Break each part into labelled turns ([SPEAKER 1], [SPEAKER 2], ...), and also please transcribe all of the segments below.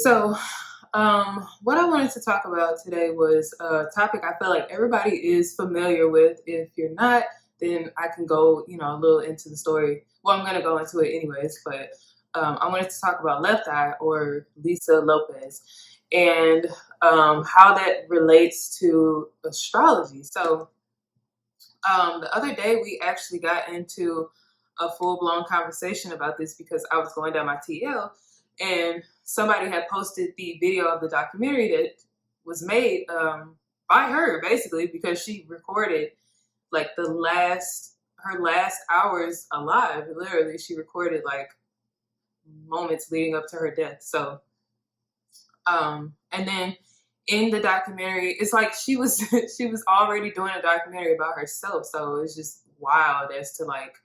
[SPEAKER 1] So, what I wanted to talk about today was a topic I feel like everybody is familiar with. If you're not, then I can go, a little into the story. Well, I'm going to go into it anyways, but I wanted to talk about Left Eye or Lisa Lopez and how that relates to astrology. So, the other day we actually got into a full blown conversation about this because I was going down my TL and somebody had posted the video of the documentary that was made by her basically because she recorded like her last hours alive. Literally, she recorded like moments leading up to her death. So, and then in the documentary, it's like she was she was already doing a documentary about herself. So it's just wild as to like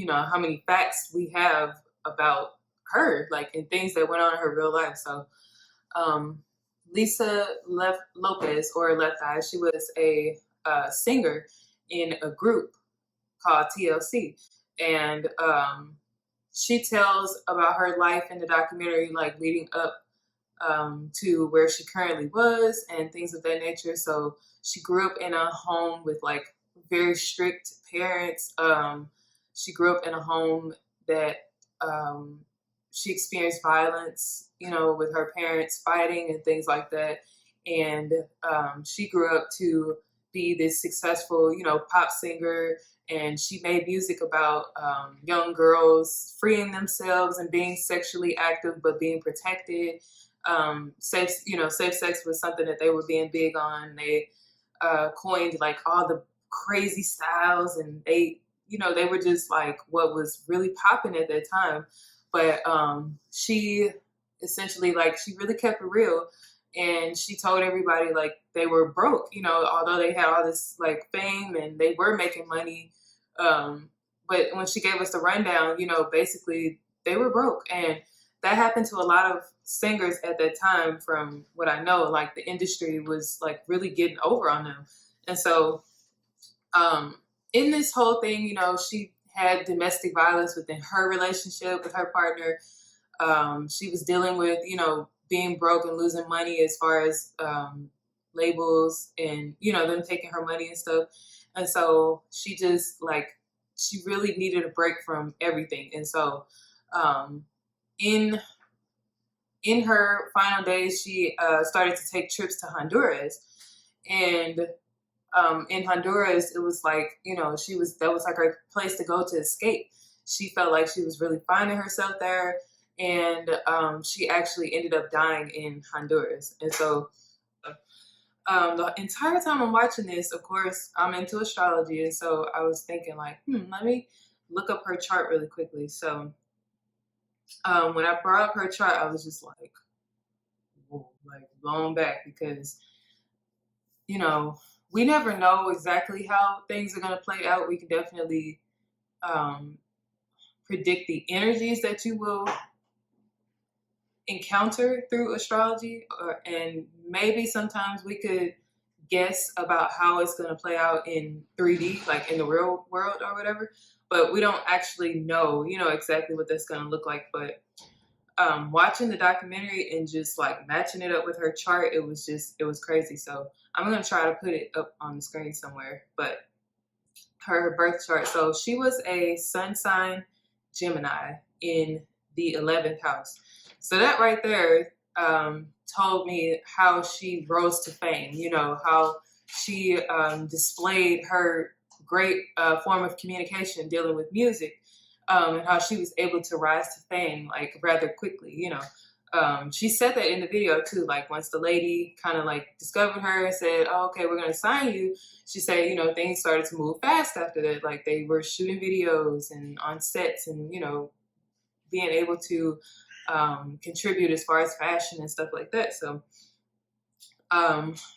[SPEAKER 1] how many facts we have about her, like and things that went on in her real life. So um, Lopez or Left Eye, she was a singer in a group called TLC, and she tells about her life in the documentary, like leading up to where she currently was and things of that nature. So she grew up in a home with like very strict parents. She grew up in a home that um, she experienced violence, with her parents fighting and things like that. And she grew up to be this successful, pop singer. And she made music about young girls freeing themselves and being sexually active, but being protected. Safe sex was something that they were being big on. They coined like all the crazy styles, and they were just like what was really popping at that time. But she essentially like she really kept it real, and she told everybody like they were broke. Although they had all this like fame and they were making money. But when she gave us the rundown, basically they were broke, and that happened to a lot of singers at that time. From what I know, like the industry was like really getting over on them. And so in this whole thing, she had domestic violence within her relationship with her partner. She was dealing with being broke and losing money as far as labels and them taking her money and stuff. And so she just like she really needed a break from everything. And so in in her final days, she started to take trips to Honduras. And in Honduras, it was like, that was like her place to go to escape. She felt like she was really finding herself there. And she actually ended up dying in Honduras. And so the entire time I'm watching this, of course, I'm into astrology. And so I was thinking, like, let me look up her chart really quickly. So when I brought up her chart, I was just like, whoa, like blown back because, you know, we never know exactly how things are going to play out. We can definitely um, predict the energies that you will encounter through astrology, and maybe sometimes we could guess about how it's going to play out in 3D, like in the real world or whatever. But we don't actually know, exactly what that's going to look like. But watching the documentary and just like matching it up with her chart, it was crazy. So I'm going to try to put it up on the screen somewhere. But her birth chart. So she was a sun sign Gemini in the 11th house. So that right there told me how she rose to fame, how she displayed her great form of communication dealing with music, and how she was able to rise to fame like rather quickly. She said that in the video too, like once the lady kind of like discovered her and said, oh, okay, we're going to sign you. She said, things started to move fast after that. Like they were shooting videos and on sets and, being able to contribute as far as fashion and stuff like that. So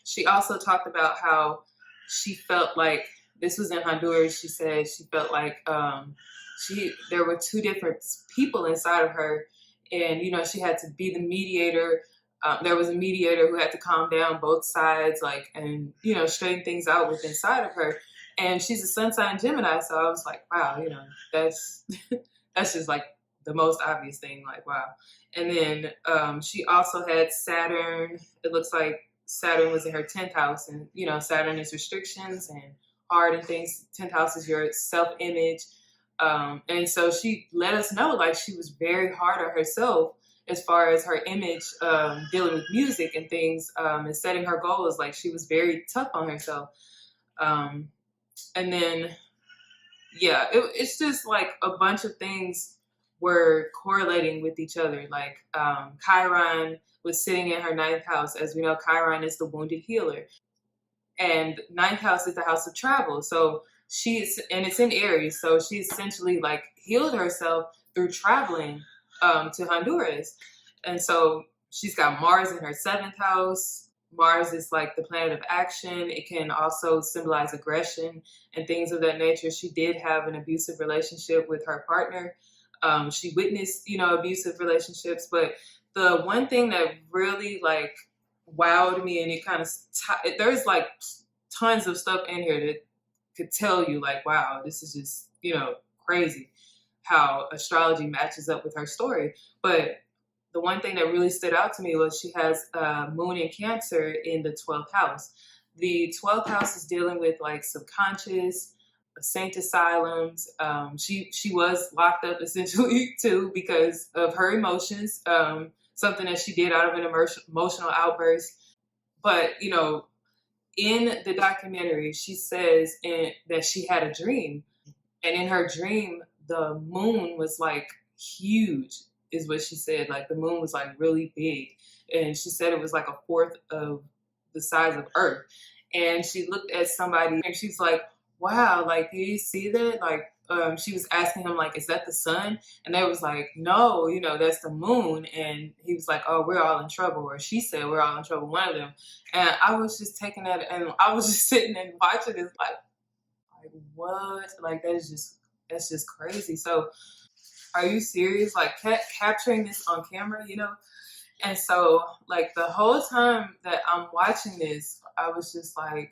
[SPEAKER 1] she also talked about how she felt like this was in Honduras. She said she felt like there were two different people inside of her, and she had to be the mediator. There was a mediator who had to calm down both sides, like and straighten things out with inside of her. And she's a sun sign Gemini, so I was like, wow, that's that's just like the most obvious thing, like wow. And then she also had Saturn. It looks like Saturn was in her 10th house, and Saturn is restrictions and hard and things. 10th house is your self-image. And so she let us know like she was very hard on herself as far as her image, dealing with music and things, and setting her goals. Like she was very tough on herself. Um, and then, yeah, it's just like a bunch of things were correlating with each other. Like Chiron was sitting in her ninth house. As we know, Chiron is the wounded healer, and ninth house is the house of travel. So and it's in Aries. So she essentially like healed herself through traveling to Honduras. And so she's got Mars in her seventh house. Mars is like the planet of action. It can also symbolize aggression and things of that nature. She did have an abusive relationship with her partner. She witnessed, abusive relationships. But the one thing that really like wowed me, and it kind of there's like tons of stuff in here that could tell you like, wow, this is just crazy how astrology matches up with her story. But the one thing that really stood out to me was she has moon in Cancer in the 12th house. The 12th house is dealing with like subconscious, saint asylums. She was locked up essentially too because of her emotions, something that she did out of an emotional outburst. But in the documentary, she says that she had a dream, and in her dream, the moon was like huge, is what she said. Like the moon was like really big, and she said it was like a fourth of the size of Earth. And she looked at somebody, and she's like, "Wow, like, do you see that?" Like, she was asking him, like, "Is that the sun?" And they was like, "No, that's the moon." And he was like, "Oh, we're all in trouble," or she said, "We're all in trouble." One of them. And I was just taking that, and I was just sitting and watching this, like what? Like that's just crazy. So, are you serious? Like capturing this on camera, And so, like the whole time that I'm watching this, I was just like,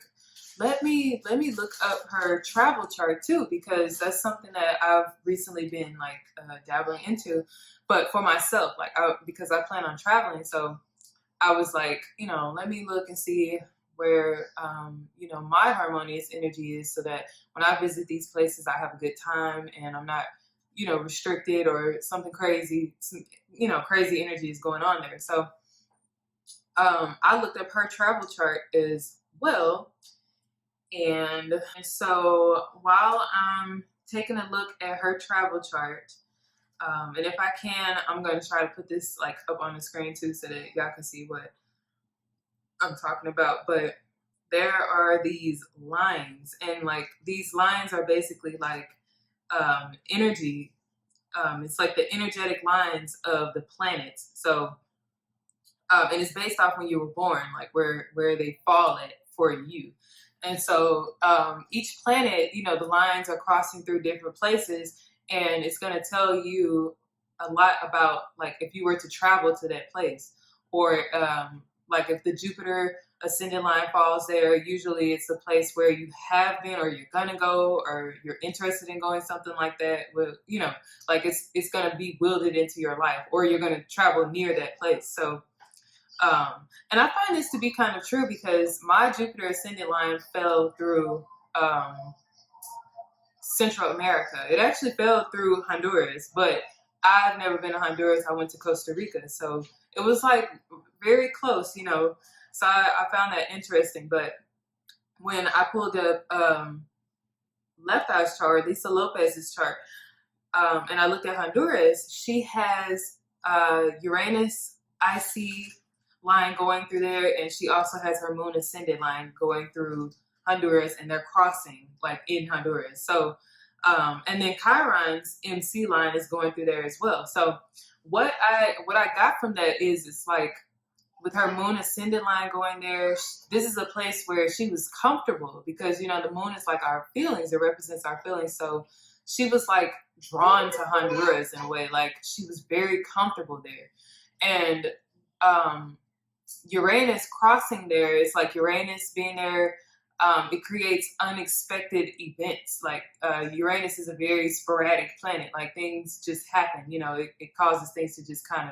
[SPEAKER 1] let me look up her travel chart too, because that's something that I've recently been like dabbling into, but for myself, like because I plan on traveling. So I was like, let me look and see where my harmonious energy is, so that when I visit these places, I have a good time and I'm not restricted or something crazy, crazy energy is going on there. So I looked up her travel chart as well. And so while I'm taking a look at her travel chart, and if I can, I'm going to try to put this like up on the screen too, so that y'all can see what I'm talking about. But there are these lines, and like these lines are basically like energy. It's like the energetic lines of the planets. So, and it's based off when you were born, like where they fall at for you. And so each planet, the lines are crossing through different places, and it's going to tell you a lot about like if you were to travel to that place, or like if the Jupiter ascendant line falls there, usually it's a place where you have been, or you're gonna go, or you're interested in going, something like that. But like it's gonna be wielded into your life, or you're gonna travel near that place. So and I find this to be kind of true, because my Jupiter ascendant line fell through Central America. It actually fell through Honduras, but I've never been to Honduras. I went to Costa Rica. So it was like very close, So I found that interesting. But when I pulled up Left Eye's chart, Lisa Lopez's chart, and I looked at Honduras, she has Uranus IC line going through there, and she also has her moon ascendant line going through Honduras, and they're crossing like in Honduras. So and then Chiron's MC line is going through there as well. So what I got from that is, it's like with her moon ascendant line going there, this is a place where she was comfortable, because the moon is like our feelings, it represents our feelings. So she was like drawn to Honduras in a way, like she was very comfortable there. And Uranus crossing there, it's like Uranus being there it creates unexpected events. Like Uranus is a very sporadic planet. Like things just happen. It causes things to just kind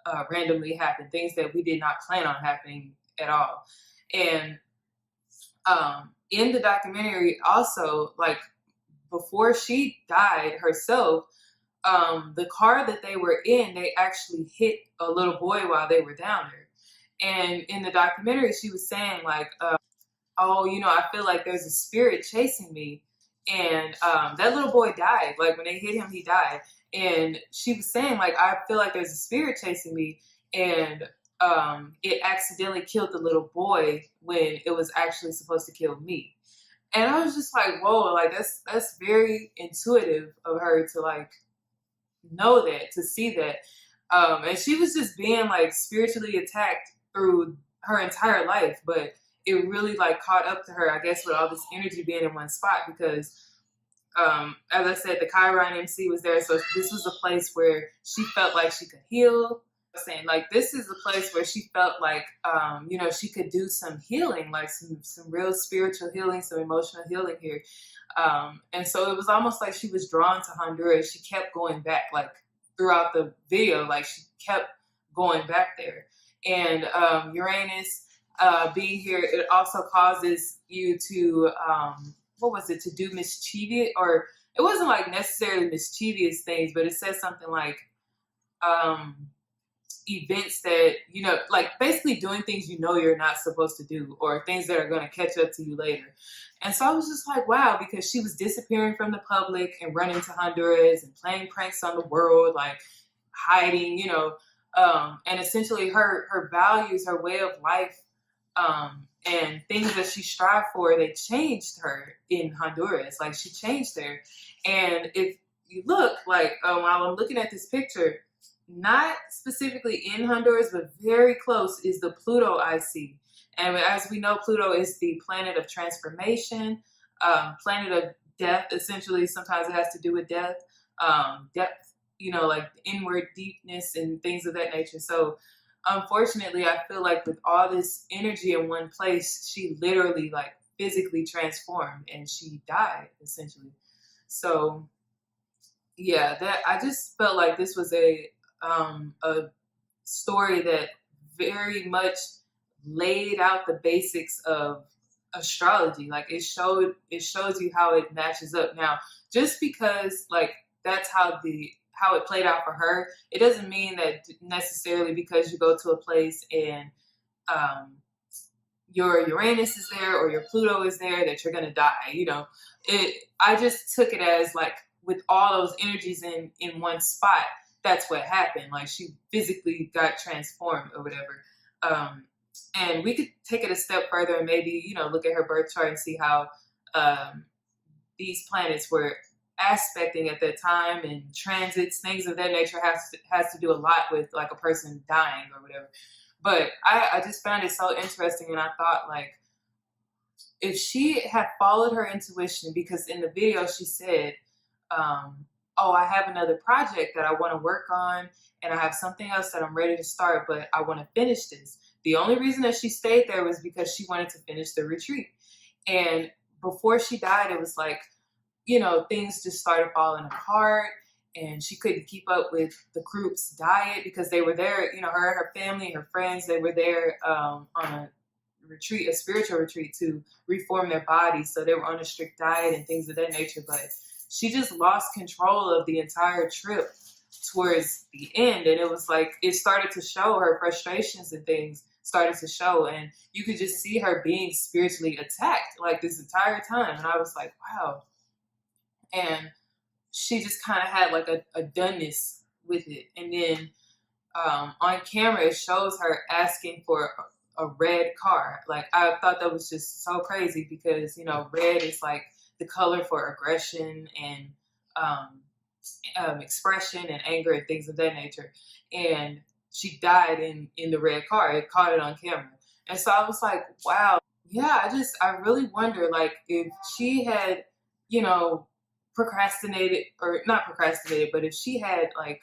[SPEAKER 1] of randomly happen. Things that we did not plan on happening at all. And in the documentary, also, like before she died herself, the car that they were in, they actually hit a little boy while they were down there. And in the documentary, she was saying like, oh, I feel like there's a spirit chasing me. And that little boy died. Like when they hit him, he died. And she was saying like, I feel like there's a spirit chasing me. And it accidentally killed the little boy when it was actually supposed to kill me. And I was just like, whoa, like that's very intuitive of her to like know that, to see that. And she was just being like spiritually attacked through her entire life, but it really like caught up to her, I guess, with all this energy being in one spot because as I said, the Chiron MC was there, so this was a place where she felt like she could heal. Saying like this is the place where she felt like she could do some healing, like some real spiritual healing, some emotional healing here. And so it was almost like she was drawn to Honduras. She kept going back, like throughout the video, like she kept going back there. And Uranus being here, it also causes you to to do mischievous, or it wasn't like necessarily mischievous things, but it says something like events that, like basically doing things you're not supposed to do, or things that are going to catch up to you later. And so I was just like, wow, because she was disappearing from the public and running to Honduras and playing pranks on the world, like hiding, and essentially her values, her way of life, and things that she strived for, they changed her in Honduras. Like she changed there. And if you look, like while I'm looking at this picture, not specifically in Honduras, but very close, is the Pluto IC. And as we know, Pluto is the planet of transformation, planet of death, essentially. Sometimes it has to do with death, depth, like inward deepness and things of that nature. So unfortunately, I feel like with all this energy in one place, she literally like physically transformed and she died, essentially. So yeah, that I just felt like this was a story that very much laid out the basics of astrology. Like it shows you how it matches up. Now, just because like that's how it played out for her, it doesn't mean that necessarily because you go to a place and your Uranus is there or your Pluto is there that you're gonna die. I just took it as like with all those energies in one spot, that's what happened. Like she physically got transformed or whatever. And we could take it a step further and maybe, look at her birth chart and see how these planets were aspecting at that time, and transits, things of that nature has to do a lot with like a person dying or whatever. But I just found it so interesting, and I thought like, if she had followed her intuition, because in the video she said, oh, I have another project that I want to work on, and I have something else that I'm ready to start, but I want to finish this. The only reason that she stayed there was because she wanted to finish the retreat. And before she died, it was like, things just started falling apart, and she couldn't keep up with the group's diet because they were there, her family, her friends, they were there on a retreat, a spiritual retreat, to reform their bodies. So they were on a strict diet and things of that nature. But she just lost control of the entire trip towards the end. And it was like, it started to show, her frustrations and things started to show. And you could just see her being spiritually attacked like this entire time. And I was like, wow. And she just kind of had like a doneness with it. And then on camera, it shows her asking for a red car. Like, I thought that was just so crazy because, red is like the color for aggression and expression and anger and things of that nature. And she died in the red car. It caught it on camera. And so I was like, wow. Yeah, I really wonder, like, if she had, procrastinated, or not procrastinated, but if she had, like,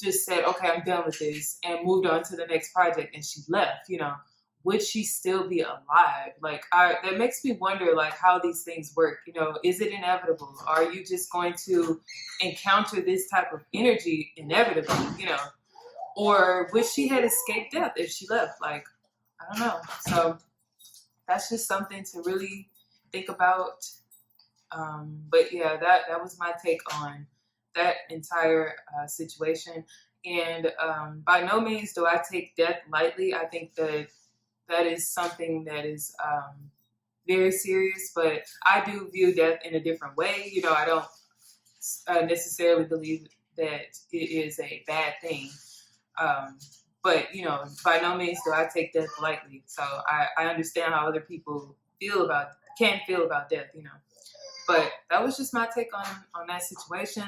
[SPEAKER 1] just said, okay, I'm done with this and moved on to the next project and she left, would she still be alive? Like, that makes me wonder, like, how these things work. You know, is it inevitable? Are you just going to encounter this type of energy inevitably? You know, or would she had escaped death if she left? Like, I don't know. So that's just something to really think about. But yeah, that was my take on that entire situation. And by no means do I take death lightly. I think that that is something that is very serious, but I do view death in a different way. You know, I don't necessarily believe that it is a bad thing. Um, but, you know, by no means do I take death lightly. So I understand how other people can feel about death, you know. But that was just my take on that situation.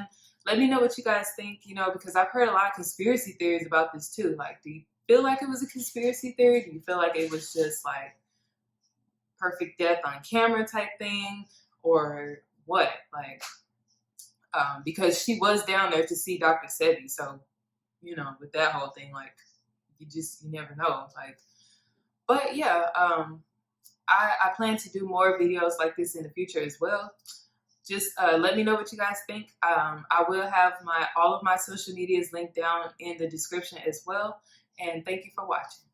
[SPEAKER 1] Let me know what you guys think, you know, because I've heard a lot of conspiracy theories about this too. Like, do you feel like it was a conspiracy theory? Do you feel like it was just like perfect death on camera type thing, or what? Like, because she was down there to see Dr. Sebi, so you know, with that whole thing, like, you never know. Like, but yeah, I plan to do more videos like this in the future as well. Just let me know what you guys think. I will have all of my social medias linked down in the description as well. And thank you for watching.